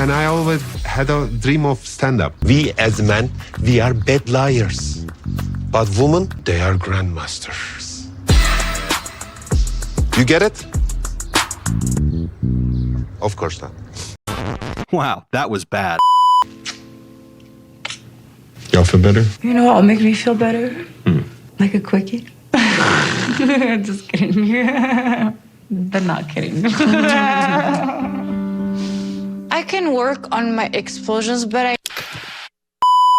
And I always had a dream of stand-up. We as men, we are bad liars. But women, they are grandmasters. You get it? Of course not. Wow, that was bad. Y'all feel better? You know what'll make me feel better? Like a quickie. Just kidding. But not kidding. I can work on my explosions, but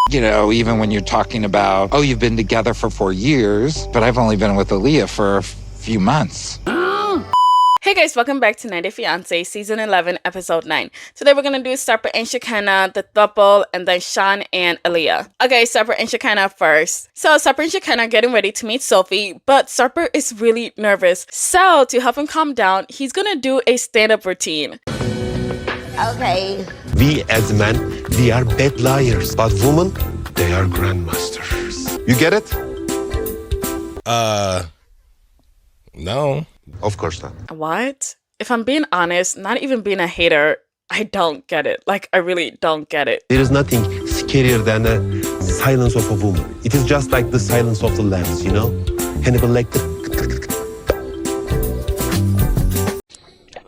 You know, even when you're talking about, oh, you've been together for 4 years, but I've only been with Alliya for a few months. Hey guys, welcome back to 90 Fiance, Season 11, Episode 9. Today we're going to do Sarper and Shekinah, the THROUPLE, and then Shawn and Alliya. Okay, Sarper and Shekinah first. So Sarper and Shekinah are getting ready to meet Sophie, but Sarper is really nervous. So to help him calm down, he's going to do a stand-up routine. Okay. We as men, we are bad liars. But women, they are grandmasters. You get it? No. Of course not. What? If I'm being honest, not even being a hater, I don't get it. Like, I really don't get it. There is nothing scarier than the silence of a woman. It is just like the silence of the lambs, you know? Hannibal Lecter.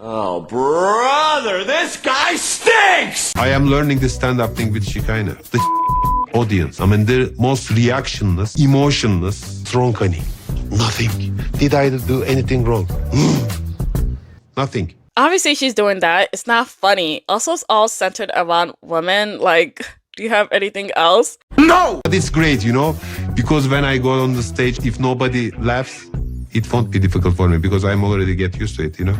Oh, brother, this guy stinks! I am learning the stand-up thing with Shekinah. The audience. I mean, the most reactionless, emotionless, strong honey. Nothing. Did I do anything wrong? Nothing. Obviously, she's doing that. It's not funny. Also, it's all centered around women. Like, do you have anything else? No! But it's great, you know? Because when I go on the stage, if nobody laughs, it won't be difficult for me because I'm already get used to it, you know?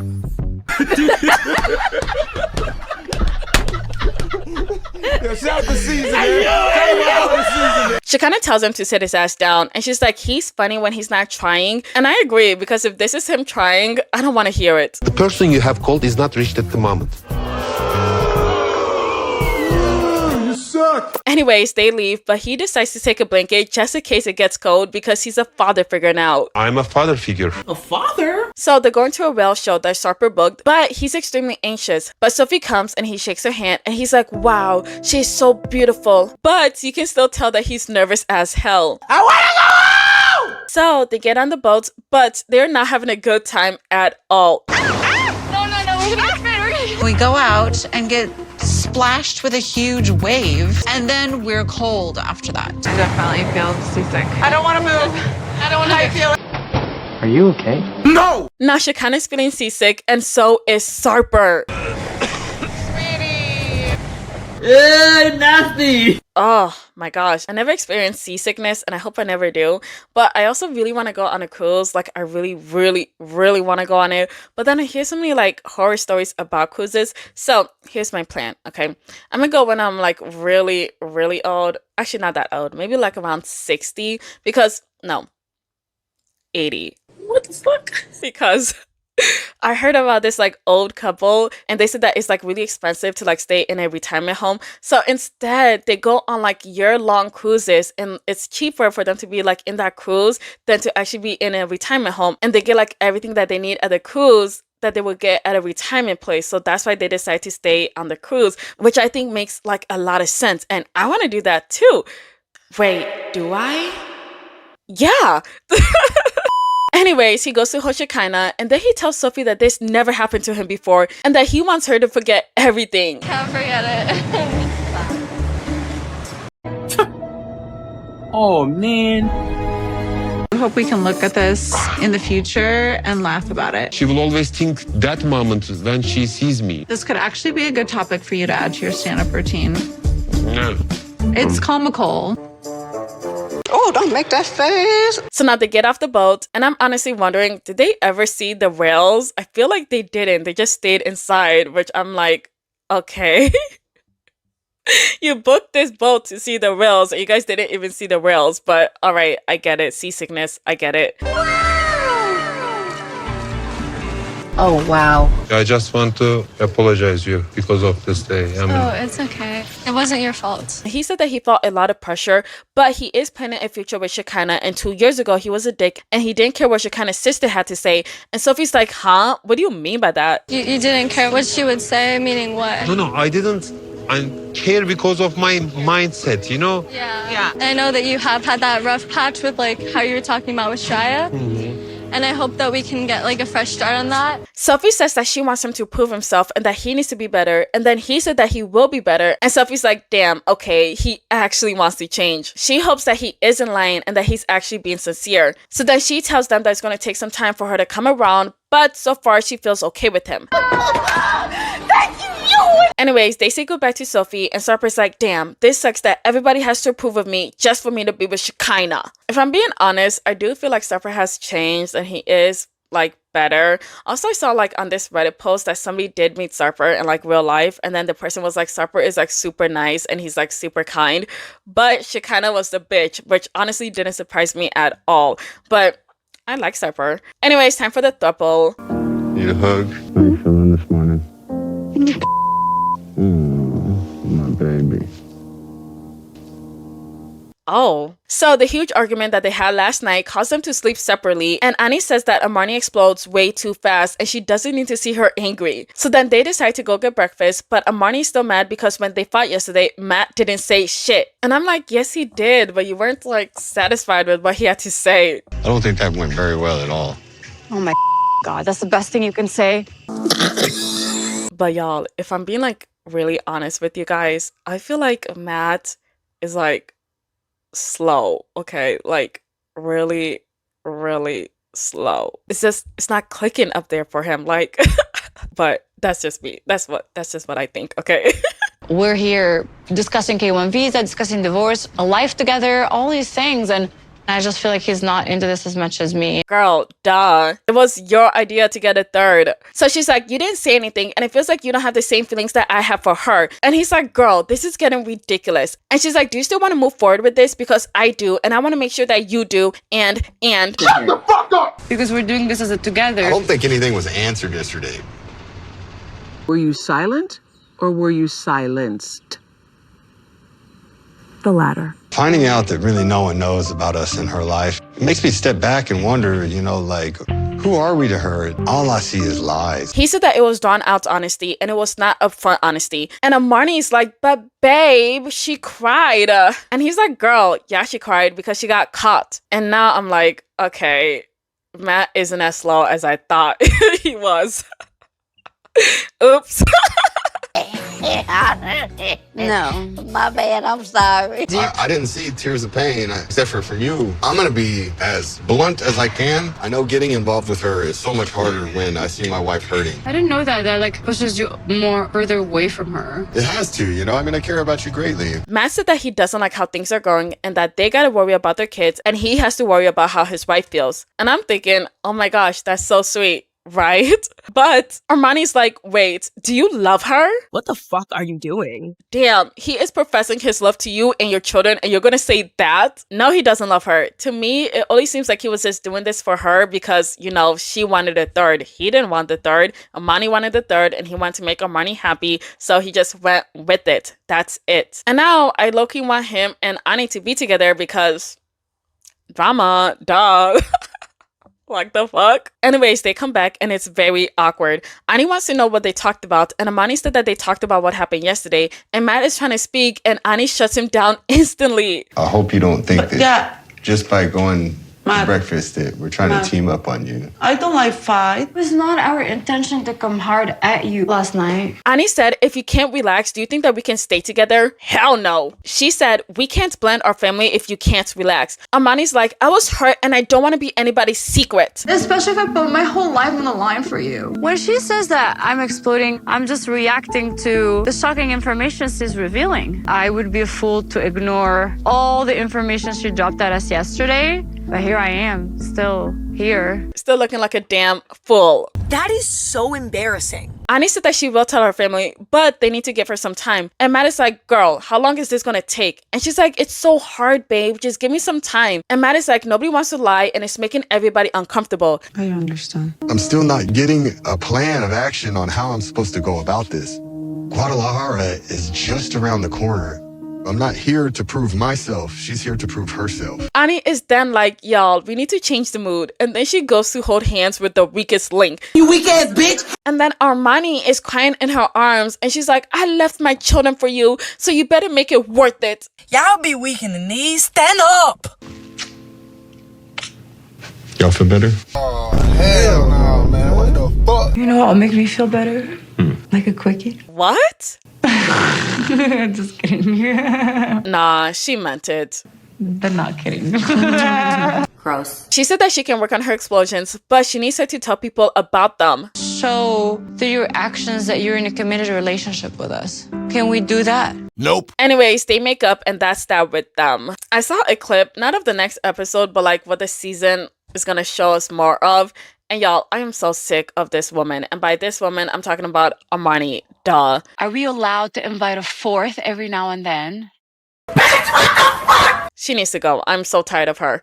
Shekinah tells him to sit his ass down, and she's like, he's funny when he's not trying. And I agree, because if this is him trying, I don't want to hear it. The person you have called is not reached at the moment. You suck! Anyways, they leave, but he decides to take a blanket just in case it gets cold because he's a father figure now. I'm a father figure. A father? So they're going to a whale show that Sarper booked, but he's extremely anxious. But Sophie comes and he shakes her hand and he's like, wow, she's so beautiful. But you can still tell that he's nervous as hell. I wanna go! So they get on the boat, but they're not having a good time at all. we go out and get splashed with a huge wave, and then we're cold after that. I definitely feel seasick. I don't want to move. I don't want to feel. Are you okay? No! Now Shekinah's feeling seasick, and so is Sarper. Nasty. Oh my gosh, I never experienced seasickness and I hope I never do, but I also really want to go on a cruise. Like, I really want to go on it, but then I hear so many like horror stories about cruises. So here's my plan. Okay, I'm gonna go when I'm like really old. Actually, not that old, maybe like around 60, because no, 80. What the fuck? Because I heard about this like old couple and they said that it's like really expensive to like stay in a retirement home. So instead they go on like year-long cruises, and it's cheaper for them to be like in that cruise than to actually be in a retirement home. And they get like everything that they need at the cruise that they would get at a retirement place. So that's why they decide to stay on the cruise, which I think makes like a lot of sense. And I want to do that too. Wait, do I? Yeah. Anyways, he goes to Shekinah, and then he tells Sophie that this never happened to him before and that he wants her to forget everything. Can't forget it. Oh, man. I hope we can look at this in the future and laugh about it. She will always think that moment when she sees me. This could actually be a good topic for you to add to your stand-up routine. No. It's comical. Oh, don't make that face. So now they get off the boat, and I'm honestly wondering, did they ever see the whales? I feel like they didn't. They just stayed inside, which I'm like, okay. You booked this boat to see the whales, and you guys didn't even see the whales. But all right, I get it. Seasickness, I get it. Oh, wow. I just want to apologize you because of this day. I mean, Oh, it's okay. It wasn't your fault. He said that he felt a lot of pressure, but he is planning a future with Shekinah. And 2 years ago, he was a dick, and he didn't care what Shekinah's sister had to say. And Sophie's like, huh? What do you mean by that? You didn't care what she would say, meaning what? no, I didn't I care because of my mindset, you know? Yeah. And I know that you have had that rough patch with like how you were talking about with Shia. And I hope that we can get like a fresh start on that. Sophie says that she wants him to prove himself and that he needs to be better. And then he said that he will be better. And Sophie's like, damn, okay, he actually wants to change. She hopes that he isn't lying and that he's actually being sincere. So then she tells them that it's going to take some time for her to come around. But so far, she feels okay with him. Thank you! Anyways, they say goodbye to Sophie, and Sarper's like, damn, this sucks that everybody has to approve of me just for me to be with Shekinah. If I'm being honest, I do feel like Sarper has changed and he is like better. Also, I saw like on this Reddit post that somebody did meet Sarper in like real life, and then the person was like, Sarper is like super nice and he's like super kind, but Shekinah was the bitch, which honestly didn't surprise me at all. But I like Sarper. Anyways, time for the throuple. Need a hug? How are you feeling this morning? My baby. Oh. So the huge argument that they had last night caused them to sleep separately, and Annie says that Amani explodes way too fast and she doesn't need to see her angry. So then they decide to go get breakfast, but Amani's still mad because when they fought yesterday, Matt didn't say shit. And I'm like, yes he did, but you weren't like satisfied with what he had to say. I don't think that went very well at all. Oh my God, that's the best thing you can say. But y'all, if I'm being like really honest with you guys, I feel like Matt is like slow, okay? Like really, really slow. It's not clicking up there for him, like but that's just me. That's just what I think, okay? We're here discussing K1 visa, discussing divorce, a life together, all these things, and I just feel like he's not into this as much as me. Girl, duh. It was your idea to get a third. So she's like, you didn't say anything, and it feels like you don't have the same feelings that I have for her. And he's like, girl, this is getting ridiculous. And she's like, do you still want to move forward with this? Because I do, and I want to make sure that you do, and... Shut the fuck up! Because we're doing this as a together. I don't think anything was answered yesterday. Were you silent or were you silenced? The latter. Finding out that really no one knows about us in her life, it makes me step back and wonder, you know, like, who are we to her? All I see is lies. He said that it was drawn out honesty and it was not upfront honesty. And Amani's like, but babe, she cried. And he's like, girl, yeah, she cried because she got caught. And now I'm like, okay, Matt isn't as slow as I thought he was. Oops. No, my bad. I'm sorry. I didn't see tears of pain, except for from you. I'm going to be as blunt as I can. I know getting involved with her is so much harder when I see my wife hurting. I didn't know that like pushes you more further away from her. It has to, you know? I mean, I care about you greatly. Matt said that he doesn't like how things are going and that they gotta worry about their kids and he has to worry about how his wife feels. And I'm thinking, oh my gosh, that's so sweet. Right? But Armani's like, wait, do you love her? What the fuck are you doing? Damn, he is professing his love to you and your children and you're gonna say that? No, he doesn't love her. To me, it only seems like he was just doing this for her because, you know, she wanted a third. He didn't want the third. Armani wanted the third and he wanted to make Armani happy, so he just went with it. That's it. And now I low-key want him and Ani to be together because drama, duh. Like the fuck? Anyways, they come back and it's very awkward. Ani wants to know what they talked about and Amani said that they talked about what happened yesterday and Matt is trying to speak and Ani shuts him down instantly. I hope you don't think that Yeah, just by going to Matt. breakfast that we're trying to team up on you. I don't like fight. It was not our intention to come hard at you last night. Ani said, if you can't relax, do you think that we can stay together? Hell no. She said, we can't blend our family if you can't relax. Amani's like, I was hurt and I don't want to be anybody's secret. Especially if I put my whole life on the line for you. When she says that I'm exploding, I'm just reacting to the shocking information she's revealing. I would be a fool to ignore all the information she dropped at us yesterday. But here I am, still here. Still looking like a damn fool. That is so embarrassing. Ani said that she will tell her family, but they need to give her some time. And Matt is like, girl, how long is this gonna take? And she's like, it's so hard, babe. Just give me some time. And Matt is like, nobody wants to lie and it's making everybody uncomfortable. I understand. I'm still not getting a plan of action on how I'm supposed to go about this. Guadalajara is just around the corner. I'm not here to prove myself. She's here to prove herself. Annie is then like, y'all, we need to change the mood. And then she goes to hold hands with the weakest link. You weak ass bitch! And then Armani is crying in her arms. And she's like, I left my children for you, so you better make it worth it. Y'all be weak in the knees. Stand up! Y'all feel better? Oh, hell no, man. What the fuck? You know what'll make me feel better? Like a quickie. What? Just kidding. Nah, she meant it. But not kidding. Gross. She said that she can work on her explosions, but she needs her to tell people about them. Show through your actions that you're in a committed relationship with us. Can we do that? Nope. Anyways, they make up and that's that with them. I saw a clip, not of the next episode, but like what the season is gonna show us more of. And y'all, I am so sick of this woman. And by this woman, I'm talking about Armani. Duh. Are we allowed to invite a fourth every now and then? She needs to go. I'm so tired of her.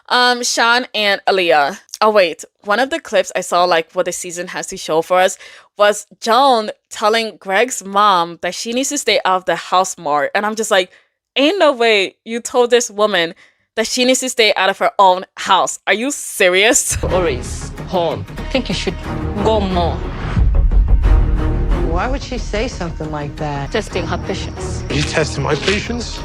Shawn and Alliya. Oh wait, one of the clips I saw, like what the season has to show for us, was Joan telling Greg's mom that she needs to stay out of the house more. And I'm just like, ain't no way you told this woman that she needs to stay out of her own house. Are you serious? Always home. I think you should go more. Why would she say something like that? Testing her patience. You testing my patience?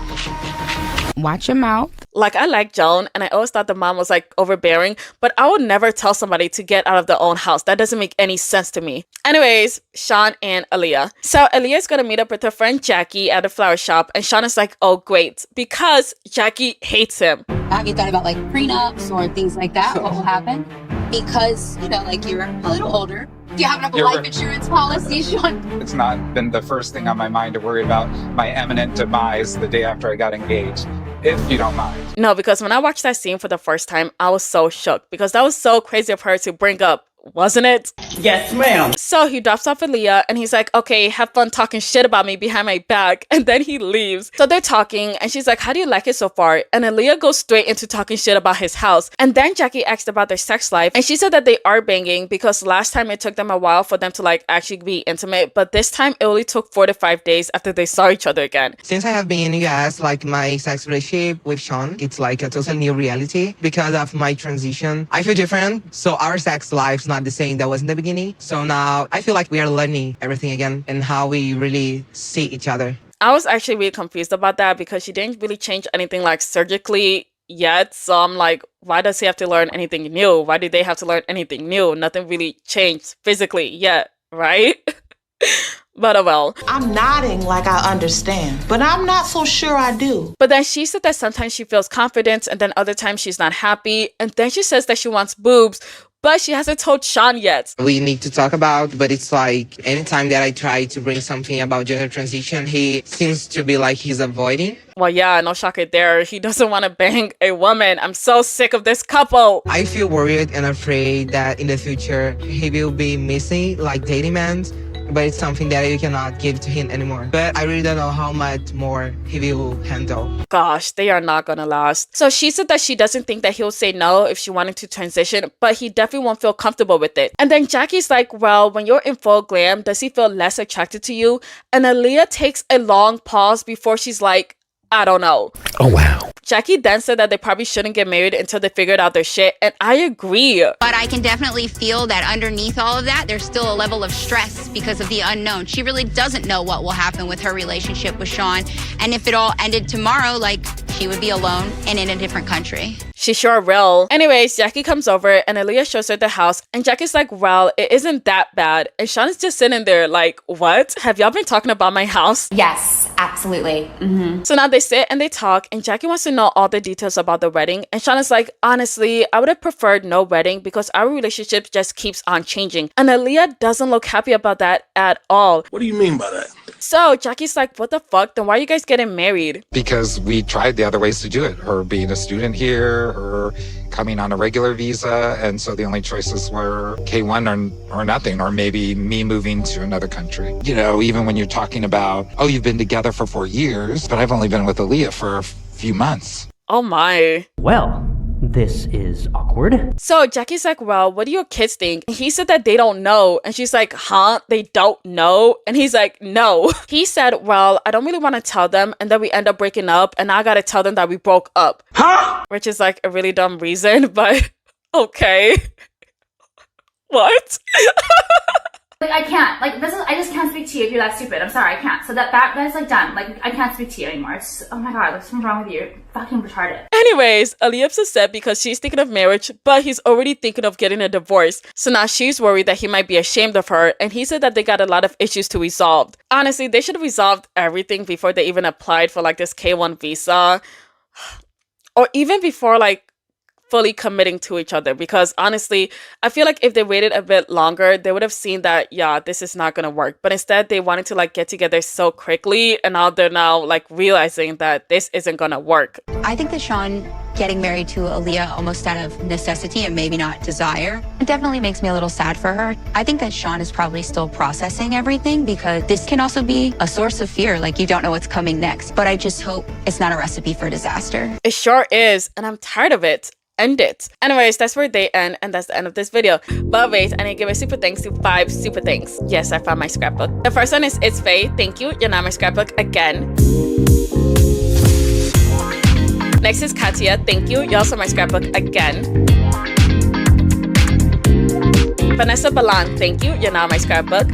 Watch your mouth. Like, I like Joan, and I always thought the mom was like overbearing, but I would never tell somebody to get out of their own house. That doesn't make any sense to me. Anyways, Shawn and Alliya. So Aliyah's gonna meet up with her friend Jackie at a flower shop, and Shawn is like, oh great, because Jackie hates him. Have you thought about like prenups or things like that? What will happen? Because, you know, like you're a little older. Do you have enough life insurance policy, Shawn? It's not been the first thing on my mind to worry about my imminent demise the day after I got engaged, if you don't mind. No, because when I watched that scene for the first time, I was so shook because that was so crazy of her to bring up, wasn't it? Yes, ma'am. So he drops off Alliya and he's like, okay, have fun talking shit about me behind my back. And then he leaves. So they're talking and she's like, how do you like it so far? And Alliya goes straight into talking shit about his house. And then Jackie asked about their sex life. And she said that they are banging because last time it took them a while for them to like actually be intimate. But this time it only took 4 to 5 days after they saw each other again. Since I have been in the US, like my sex relationship with Shawn, it's like a total new reality because of my transition. I feel different. So our sex life's not the same that was in the beginning. So now I feel like we are learning everything again and how we really see each other. I was actually really confused about that because she didn't really change anything like surgically yet. So I'm like, why does he have to learn anything new? Why do they have to learn anything new? Nothing really changed physically yet, right? But oh well. I'm nodding like I understand, but I'm not so sure I do. But then she said that sometimes she feels confident and then other times she's not happy. And then she says that she wants boobs, but she hasn't told Shawn yet. We need to talk about, but it's like anytime that I try to bring something about gender transition, he seems to be like he's avoiding. Well, yeah, no shocker there. He doesn't want to bang a woman. I'm so sick of this couple. I feel worried and afraid that in the future he will be missing like dating men, but it's something that you cannot give to him anymore. But I really don't know how much more he will handle. Gosh, they are not gonna last. So she said that she doesn't think that he'll say no if she wanted to transition, but he definitely won't feel comfortable with it. And then Jackie's like, well, when you're in full glam, does he feel less attracted to you? And Alliya takes a long pause before she's like, I don't know. Oh, wow. Jackie then said that they probably shouldn't get married until they figured out their shit, and I agree. But I can definitely feel that underneath all of that, there's still a level of stress because of the unknown. She really doesn't know what will happen with her relationship with Shawn, and if it all ended tomorrow, like, she would be alone and in a different country. She sure will. Anyways, Jackie comes over and Alliya shows her the house and Jackie's like, well, it isn't that bad. And Shawn is just sitting there like, what? Have y'all been talking about my house? Yes, absolutely. Mm-hmm. So now they sit and they talk and Jackie wants to know all the details about the wedding. And Shawn is like, honestly, I would have preferred no wedding because our relationship just keeps on changing. And Alliya doesn't look happy about that at all. What do you mean by that? So Jackie's like, what the fuck? Then why are you guys getting married? Because we tried the other ways to do it. Her being a student here, her coming on a regular visa. And so the only choices were K1 or nothing, or maybe me moving to another country. You know, even when you're talking about, oh, you've been together for 4 years, but I've only been with Alliya for a few months. Oh my. Well, This is awkward. So Jackie's like, well, what do your kids think? And he said that they don't know. And she's like, huh? They don't know? And he's like, no. He said, well, I don't really want to tell them. And then we end up breaking up. And now I got to tell them that we broke up. Huh? Which is like a really dumb reason, but okay. What? Like, I can't. Like, this is, I just can't speak to you if you're that stupid. I'm sorry, I can't. So that is like done. Like, I can't speak to you anymore. It's just, oh my god, what's wrong with you? You're fucking retarded. Anyways, Aliyah's upset because she's thinking of marriage, but he's already thinking of getting a divorce. So now she's worried that he might be ashamed of her, and he said that they got a lot of issues to resolve. Honestly, they should have resolved everything before they even applied for like this K1 visa. Or even before like fully committing to each other, because honestly, I feel like if they waited a bit longer, they would have seen that, yeah, this is not gonna work. But instead, they wanted to like get together so quickly, and now they're like realizing that this isn't gonna work. I think that Shawn getting married to Alliya almost out of necessity and maybe not desire, it definitely makes me a little sad for her. I think that Shawn is probably still processing everything, because this can also be a source of fear, like you don't know what's coming next. But I just hope it's not a recipe for disaster. It sure is, and I'm tired of it. End it. Anyways, that's where they end, and that's the end of this video. But wait, I need to give a super thanks to 5 super thanks. Yes, I found my scrapbook. The first one is It's Faye. Thank you. You're not my scrapbook again. Next is Katia. Thank you. You're also my scrapbook again. Vanessa Balan. Thank you. You're now my scrapbook.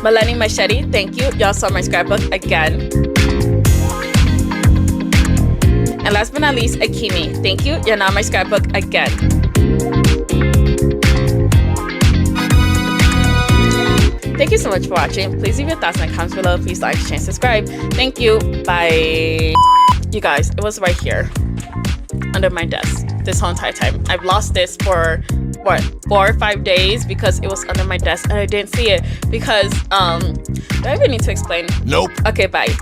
Melanie Machete. Thank you. You're also my scrapbook again. And last but not least, Akimi. Thank you. You're now my scrapbook again. Thank you so much for watching. Please leave your thoughts in the comments below. Please like, share, and subscribe. Thank you. Bye. You guys, it was right here under my desk this whole entire time. I've lost this for what, 4 or 5 days because it was under my desk and I didn't see it because do I even need to explain? Nope. Okay, bye.